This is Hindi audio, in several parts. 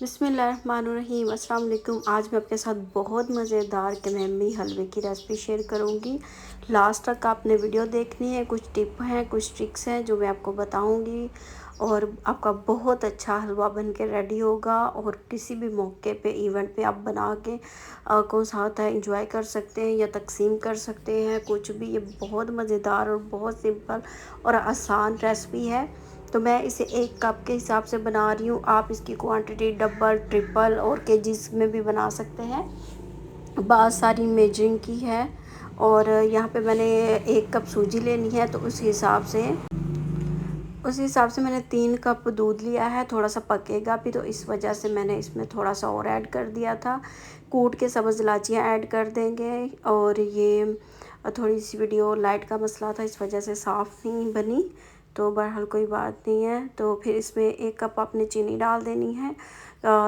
बिस्मिल्लाहिर्रहमानिर्रहीम। अस्सलाम वालेकुम। आज मैं आपके साथ बहुत मज़ेदार कमैमी हलवे की रेसिपी शेयर करूंगी। लास्ट तक आपने वीडियो देखनी है। कुछ टिप हैं, कुछ ट्रिक्स हैं जो मैं आपको बताऊंगी और आपका बहुत अच्छा हलवा बन के रेडी होगा। और किसी भी मौके पे, इवेंट पे आप बना के कौन सा होता है इंजॉय कर सकते हैं या तकसीम कर सकते हैं, कुछ भी। ये बहुत मज़ेदार और बहुत सिंपल और आसान रेसिपी है। तो मैं इसे 1 कप के हिसाब से बना रही हूँ। आप इसकी क्वांटिटी डबल, ट्रिपल और केजीज में भी बना सकते हैं। बहुत सारी मेजरिंग की है। और यहाँ पे मैंने 1 कप सूजी लेनी है, तो उस हिसाब से मैंने 3 कप दूध लिया है। थोड़ा सा पकेगा भी, तो इस वजह से मैंने इसमें थोड़ा सा और ऐड कर दिया था। कूट के सब्ज़ इलायचियाँ ऐड कर देंगे। और ये थोड़ी सी वीडियो लाइट का मसला था, इस वजह से साफ़ नहीं बनी, तो बहरहाल कोई बात नहीं है। तो फिर इसमें 1 कप आपने चीनी डाल देनी है।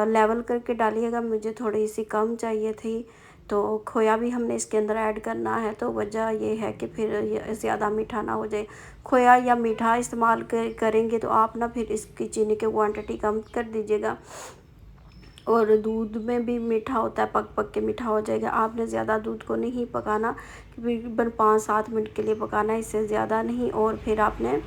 लेवल करके डालिएगा, मुझे थोड़ी सी कम चाहिए थी। तो खोया भी हमने इसके अंदर ऐड करना है, तो वजह ये है कि फिर ये ज़्यादा मीठा ना हो जाए। खोया या मीठा इस्तेमाल करेंगे तो आप ना फिर इसकी चीनी की क्वांटिटी कम कर दीजिएगा। और दूध में भी मीठा होता है, पक पक के मीठा हो जाएगा। आपने ज़्यादा दूध को नहीं पकाना, तकरीबन 5-7 मिनट के लिए पकाना है, इससे ज़्यादा नहीं। और फिर आपने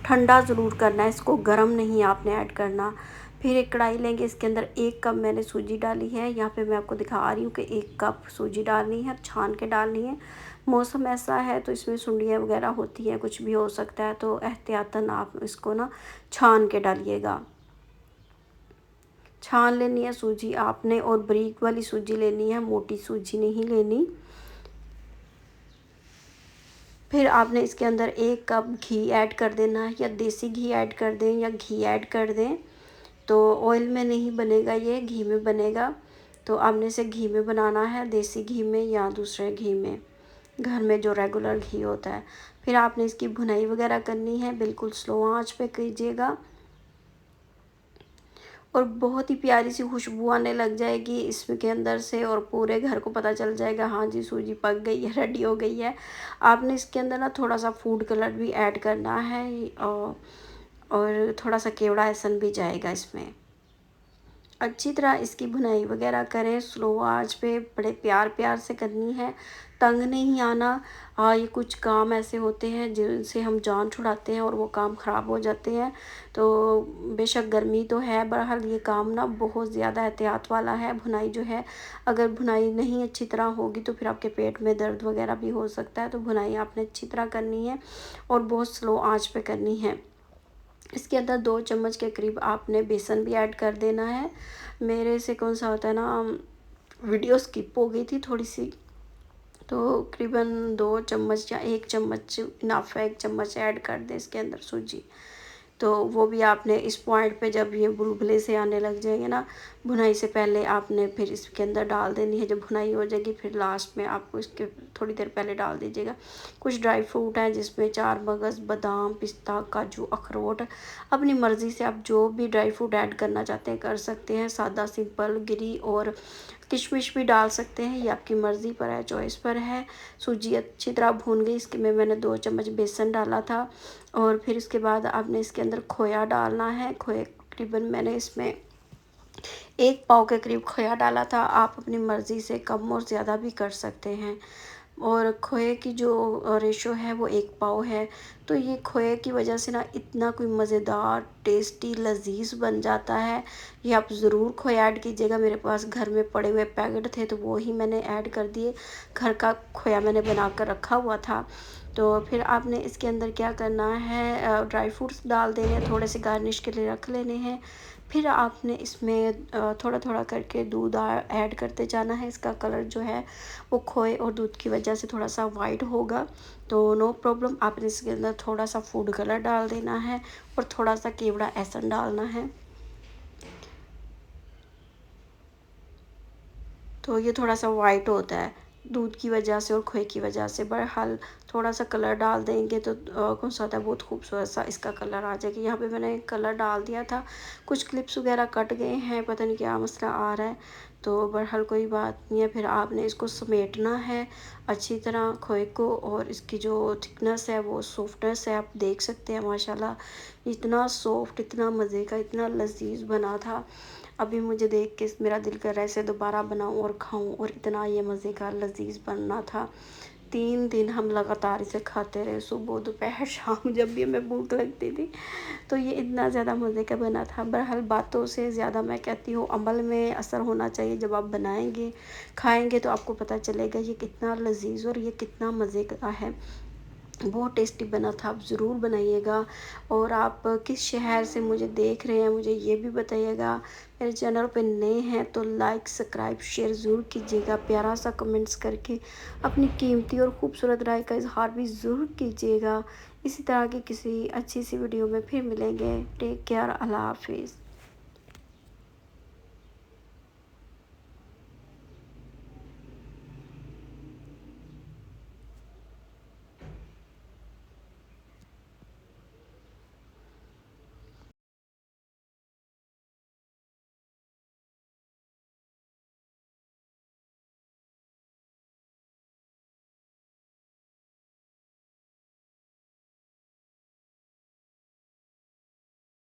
ठंडा ज़रूर करना है इसको, गर्म नहीं आपने ऐड करना। फिर एक कढ़ाई लेंगे, इसके अंदर 1 कप मैंने सूजी डाली है। यहाँ पे मैं आपको दिखा रही हूँ कि 1 कप सूजी डालनी है, छान के डालनी है। मौसम ऐसा है तो इसमें सुंडियाँ वगैरह होती हैं, कुछ भी हो सकता है, तो एहतियातन आप इसको ना छान के डालिएगा। छान लेनी है सूजी आपने, और बारीक वाली सूजी लेनी है, मोटी सूजी नहीं लेनी। फिर आपने इसके अंदर 1 कप घी ऐड कर देना है, या देसी घी ऐड कर दें या घी ऐड कर दें। तो ऑयल में नहीं बनेगा, ये घी में बनेगा। तो आपने इसे घी में बनाना है, देसी घी में या दूसरे घी में, घर में जो रेगुलर घी होता है। फिर आपने इसकी भुनाई वगैरह करनी है, बिल्कुल स्लो आंच पे कीजिएगा। और बहुत ही प्यारी सी खुशबू आने लग जाएगी इसमें के अंदर से, और पूरे घर को पता चल जाएगा हाँ जी सूजी पक गई है, रेडी हो गई है। आपने इसके अंदर ना थोड़ा सा फूड कलर भी ऐड करना है, और थोड़ा सा केवड़ा एहसन भी जाएगा इसमें। अच्छी तरह इसकी भुनाई वगैरह करें, स्लो आंच पे, बड़े प्यार प्यार से करनी है, तंग नहीं आना। ये कुछ काम ऐसे होते हैं जिनसे हम जान छुड़ाते हैं और वो काम ख़राब हो जाते हैं। तो बेशक गर्मी तो है, बहरहाल ये काम ना बहुत ज़्यादा एहतियात वाला है। भुनाई जो है, अगर भुनाई नहीं अच्छी तरह होगी तो फिर आपके पेट में दर्द वगैरह भी हो सकता है। तो भुनाई आपने अच्छी तरह करनी है और बहुत स्लो आँच पे करनी है। इसके अंदर 2 चम्मच के करीब आपने बेसन भी ऐड कर देना है। मेरे से कौन सा होता है ना, वीडियो स्किप हो गई थी थोड़ी सी, तो करीबन 2 चम्मच या 1 चम्मच इनफ है, 1 चम्मच ऐड कर दें इसके अंदर सूजी। तो वो भी आपने इस पॉइंट पे, जब ये बुलबुले से आने लग जाएंगे ना, भुनाई से पहले आपने फिर इसके अंदर डाल देनी है। जब भुनाई हो जाएगी फिर लास्ट में आपको इसके थोड़ी देर पहले डाल दीजिएगा। कुछ ड्राई फ्रूट हैं जिसमें 4 मगज़, बादाम, पिस्ता, काजू, अखरोट, अपनी मर्ज़ी से आप जो भी ड्राई फ्रूट ऐड करना चाहते हैं कर सकते हैं। सादा सिंपल गिरी और किशमिश भी डाल सकते हैं, ये आपकी मर्ज़ी पर है, चॉइस पर है। सूजी अच्छी तरह भून गई, इसके में मैंने 2 चम्मच बेसन डाला था। और फिर इसके बाद आपने इसके अंदर खोया डालना है। खोया तकरीबन मैंने इसमें 1 पाव के करीब खोया डाला था। आप अपनी मर्ज़ी से कम और ज़्यादा भी कर सकते हैं। और खोए की जो रेशो है वो 1 पाव है। तो ये खोए की वजह से ना इतना कोई मज़ेदार, टेस्टी, लजीज बन जाता है। ये आप ज़रूर खोए ऐड कीजिएगा। मेरे पास घर में पड़े हुए पैकेट थे तो वो ही मैंने ऐड कर दिए। घर का खोया मैंने बना कर रखा हुआ था। तो फिर आपने इसके अंदर क्या करना है, ड्राई फ्रूट्स डाल देने हैं, थोड़े से गार्निश के लिए रख लेने हैं। फिर आपने इसमें थोड़ा थोड़ा करके दूध ऐड करते जाना है। इसका कलर जो है वो खोए और दूध की वजह से थोड़ा सा वाइट होगा, तो नो प्रॉब्लम। आपने इसके अंदर थोड़ा सा फूड कलर डाल देना है और थोड़ा सा केवड़ा एहसन डालना है। तो ये थोड़ा सा वाइट होता है दूध की वजह से और खोए की वजह से। बहरहाल थोड़ा सा कलर डाल देंगे तो कौन सा होता है, बहुत खूबसूरत सा इसका कलर आ जाएगा। यहाँ पे मैंने कलर डाल दिया था, कुछ क्लिप्स वगैरह कट गए हैं, पता नहीं क्या मसला आ रहा है, तो बहरहाल कोई बात नहीं है। फिर आपने इसको समेटना है अच्छी तरह खोए को, और इसकी जो थिकनेस है वो सॉफ्टनेस है, आप देख सकते हैं माशाल्लाह इतना सॉफ्ट, इतना मज़े का, इतना लजीज बना था। अभी मुझे देख के मेरा दिल कर रहा है इसे दोबारा बनाऊं और खाऊं, और इतना ये मज़े का लजीज बनना था। 3 दिन हम लगातार इसे खाते रहे, सुबह दोपहर शाम, जब भी हमें भूख लगती थी। तो ये इतना ज़्यादा मज़े का बना था। बहरहाल बातों से ज़्यादा मैं कहती हूँ अमल में असर होना चाहिए। जब आप बनाएंगे खाएंगे तो आपको पता चलेगा ये कितना लजीज और ये कितना मज़े का है। बहुत टेस्टी बना था, आप ज़रूर बनाइएगा। और आप किस शहर से मुझे देख रहे हैं मुझे ये भी बताइएगा। मेरे चैनल पे नए हैं तो लाइक सब्सक्राइब शेयर ज़रूर कीजिएगा, प्यारा सा कमेंट्स करके अपनी कीमती और ख़ूबसूरत राय का इजहार भी ज़रूर कीजिएगा। इसी तरह की किसी अच्छी सी वीडियो में फिर मिलेंगे। टेक केयर, अल्लाह हाफिज़।